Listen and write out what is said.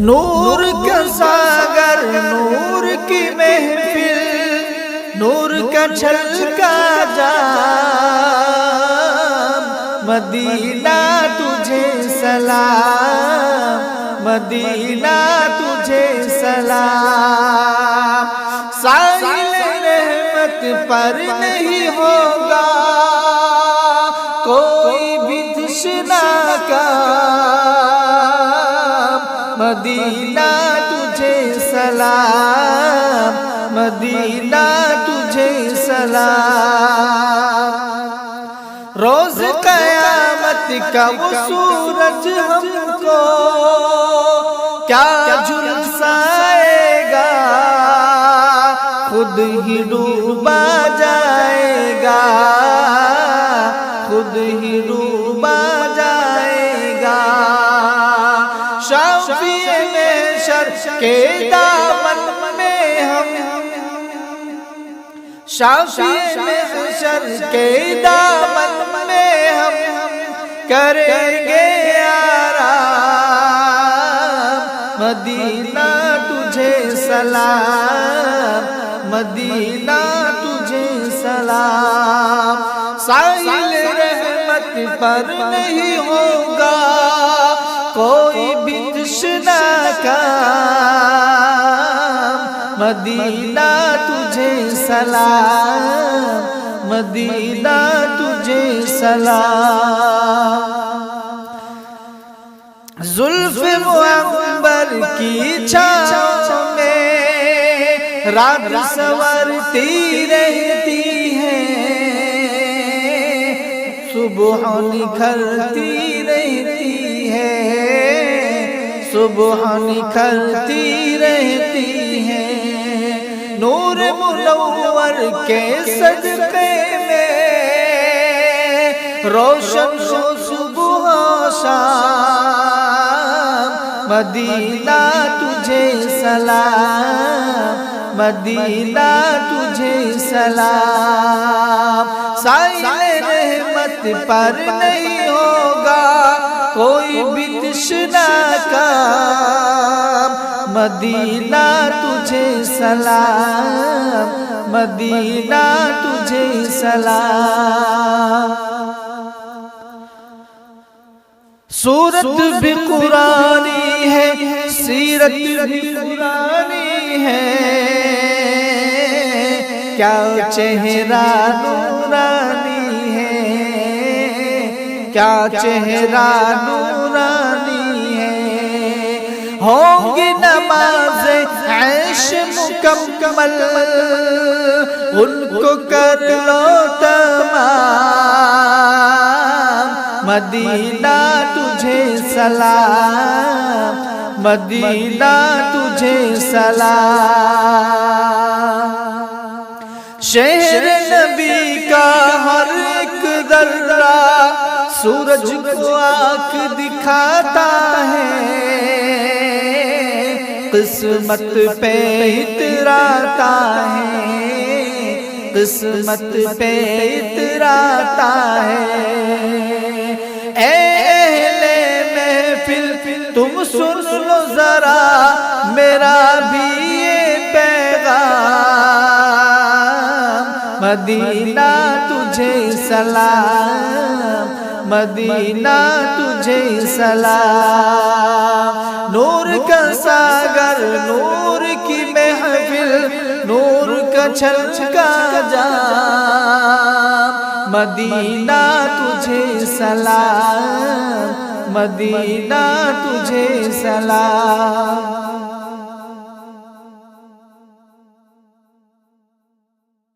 نور کا ساگر، نور کی محفل، نور کا چھلکا جام، مدینہ تجھے سلام، مدینہ تجھے سلام۔ ساحل رحمت پر نہیں ہوگا کوئی بھی تشنا کا، مدینہ تجھے سلام، مدینہ تجھے سلام۔ روز قیامت کا وہ سورج ہم کو کیا جھلسائے گا، خود ہی ڈوبا جائے گا، خود ہی ڈوبا جائے گا۔ شافی محشر کے دامن میں ہم، شافی محشر کے دامن میں ہم کریں گے آرام، مدینہ تجھے سلام، مدینہ تجھے سلام۔ ساحل رحمت پر نہیں ہوگا کوئی بھی تشنا کا، مدینہ تجھے سلام، مدینہ تجھے سلام۔ زلف معنبر کی چھاؤں میں رات سنورتی رہتی ہے، صبح نکھرتی رہتی ہے، صبح نکھرتی رہتی ہے۔ نور منور کے صدقے میں روشن ہو صبح و شام، مدینہ تجھے سلام، مدینہ تجھے سلام۔ ساحل رحمت پر نہیں ہوگا کوئی بھی تشنا کا، مدینہ تجھے سلام، مدینہ تجھے سلام۔ سورت بھی قرآنی ہے، سیرت بھی قرآنی ہے، کیا چہرہ نورانی ہے، کیا چہرہ نورانی ہے۔ ہوں گی نماز عیش مکمل، ان کو کر لو تمام، مدینہ تجھے سلام، مدینہ تجھے سلام۔ شہر نبی کا ہر ایک ذرہ سورج کو آنکھ دکھاتا ہے، قسمت پہ اتراتا ہے، قسمت پہ اتراتا ہے۔ اے اہل محفل تم سن لو ذرا میرا بھی یہ پیغام، مدینہ تجھے سلام، مدینہ تجھے سلام۔ نور کا ساگر، نور کی محفل، نور کا چھلکا جام، مدینہ تجھے سلام، مدینہ تجھے سلام۔